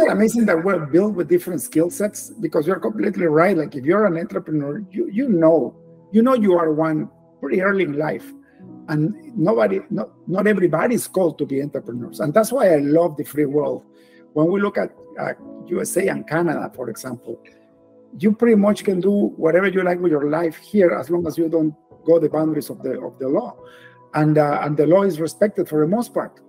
it amazing that we're built with different skill sets? Because you're completely right. Like if you're an entrepreneur, you know you are one pretty early in life, and not everybody is called to be entrepreneurs. And that's why I love the free world. When we look at USA and Canada, for example, you pretty much can do whatever you like with your life here, as long as you don't go the boundaries of the law, and the law is respected for the most part.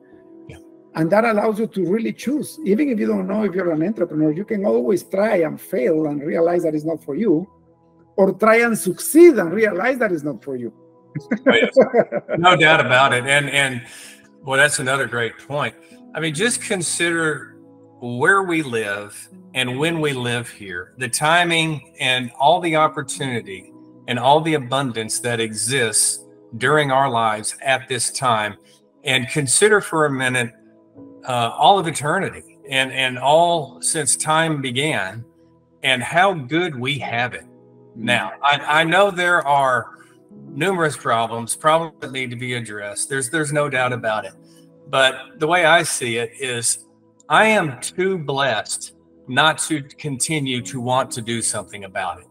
And that allows you to really choose. Even if you don't know if you're an entrepreneur, you can always try and fail and realize that it's not for you, or try and succeed and realize that it's not for you. No doubt about it. And well, that's another great point. I mean, just consider where we live and when we live here, the timing and all the opportunity and all the abundance that exists during our lives at this time. And consider for a minute all of eternity and all since time began, and how good we have it now. I know there are numerous problems that need to be addressed. There's no doubt about it. But the way I see it is, I am too blessed not to continue to want to do something about it.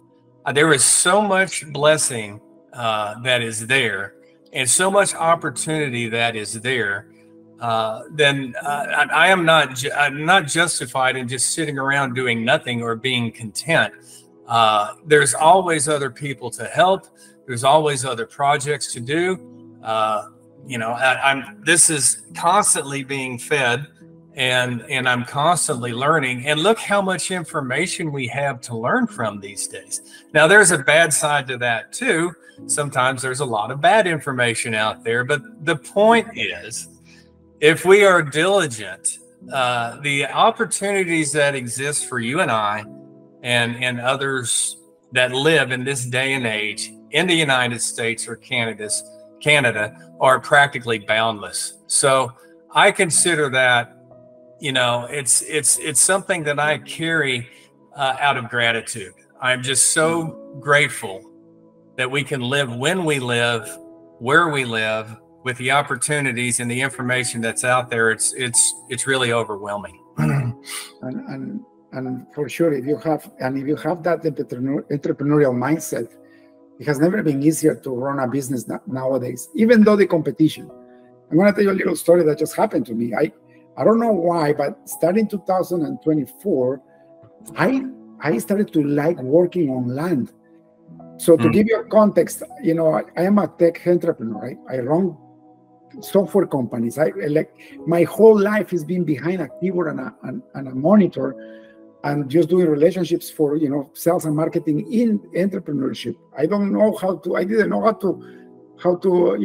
There is so much blessing that is there, and so much opportunity that is there. Then I'm not justified in just sitting around doing nothing or being content. There's always other people to help. There's always other projects to do. This is constantly being fed, and I'm constantly learning. And look how much information we have to learn from these days. Now, there's a bad side to that too. Sometimes there's a lot of bad information out there, but the point is, if we are diligent, the opportunities that exist for you and I and others that live in this day and age in the United States or Canada are practically boundless. So I consider that, it's something that I carry out of gratitude. I'm just so grateful that we can live when we live, where we live, with the opportunities and the information that's out there. It's really overwhelming. And for sure, if you have that entrepreneurial mindset, it has never been easier to run a business nowadays, even though the competition. I'm going to tell you a little story that just happened to me. I don't know why, but starting 2024, I started to like working on land. So to give you a context, I am a tech entrepreneur. Right? I run software companies. My whole life has been behind a keyboard and a monitor, and just doing relationships for sales and marketing in entrepreneurship. I didn't know how to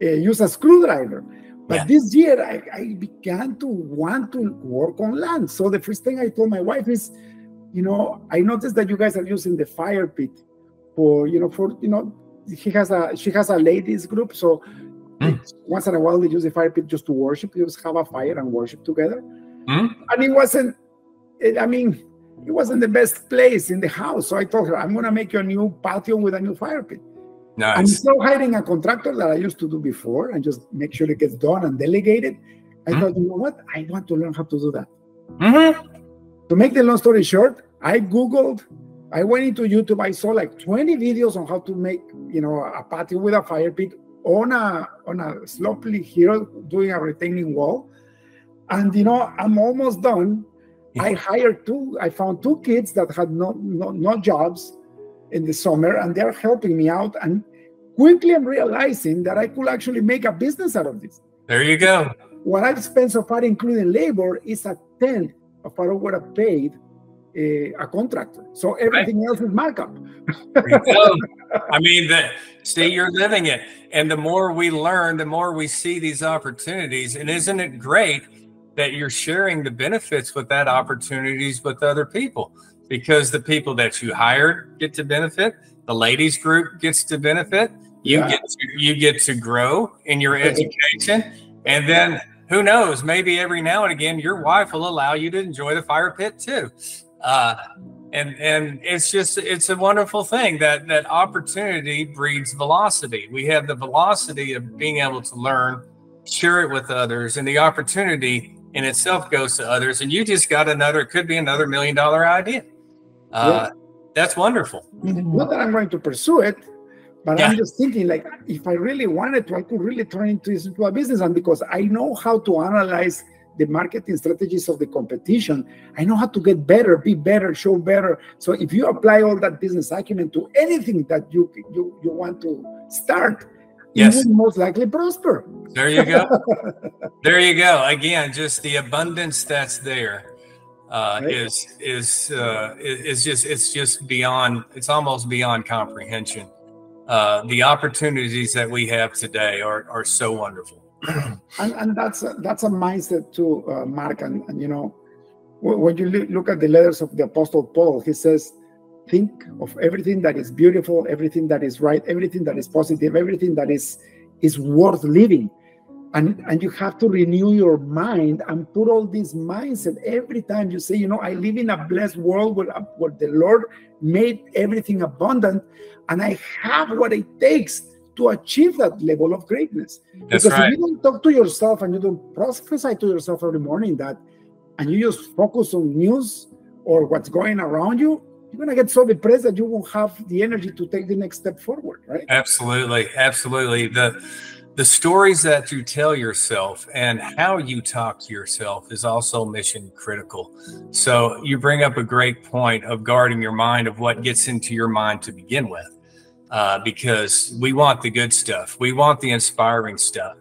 use a screwdriver. But this year I began to want to work on land. So the first thing I told my wife is, I noticed that you guys are using the fire pit she has a ladies group. So once in a while they use the fire pit just to worship. They just have a fire and worship together. And it wasn't the best place in the house. So I told her, I'm going to make you a new patio with a new fire pit. Nice. I'm still hiring a contractor that I used to do before and just make sure it gets done and delegated. I thought, you know what? I want to learn how to do that. To make the long story short, I went into YouTube. I saw like 20 videos on how to make, a patio with a fire pit on a slopely hill, doing a retaining wall. And, I'm almost done. I found two kids that had no jobs in the summer, and they're helping me out. And quickly I'm realizing that I could actually make a business out of this. There you go. What I've spent so far, including labor, is a tenth of what I would have paid a contractor. So everything else is markup. There you go. I mean, you're living it. And the more we learn, the more we see these opportunities. And isn't it great that you're sharing the benefits with that opportunities with other people? Because the people that you hired get to benefit, the ladies group gets to benefit, you get to grow in your education, and then who knows, maybe every now and again your wife will allow you to enjoy the fire pit too. And it's a wonderful thing that opportunity breeds velocity. We have the velocity of being able to learn, share it with others, and the opportunity in itself goes to others, and you just got another, could be another $1 million idea. That's wonderful. Not that I'm going to pursue it, but I'm just thinking, like, if I really wanted to, I could really turn this into a business. And because I know how to analyze the marketing strategies of the competition, I know how to get better, be better, show better. So if you apply all that business acumen to anything that you want to start, you will most likely prosper. There you go. There you go. Again, just the abundance that's there. Is just, it's just beyond, it's almost beyond comprehension. The opportunities that we have today are so wonderful. and that's a mindset too, Mark. And you know, when you look at the letters of the Apostle Paul, he says, think of everything that is beautiful, everything that is right, everything that is positive, everything that is worth living. And you have to renew your mind and put all this mindset every time you say, you know, I live in a blessed world where the Lord made everything abundant, and I have what it takes to achieve that level of greatness. That's because right. if you don't talk to yourself and you don't prophesy to yourself every morning that, and you just focus on news or what's going around you, you're going to get so depressed that you won't have the energy to take the next step forward, right? Absolutely. Absolutely. The stories that you tell yourself and how you talk to yourself is also mission critical. So you bring up a great point of guarding your mind, of what gets into your mind to begin with, because we want the good stuff. We want the inspiring stuff.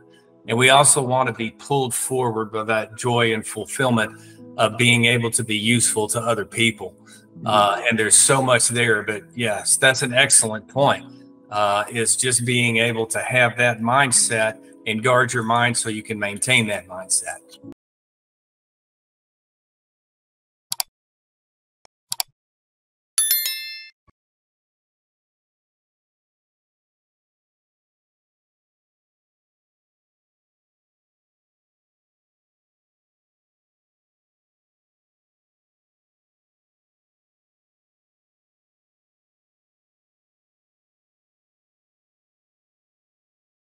And we also want to be pulled forward by that joy and fulfillment of being able to be useful to other people. And there's so much there, but yes, that's an excellent point. Is just being able to have that mindset and guard your mind so you can maintain that mindset.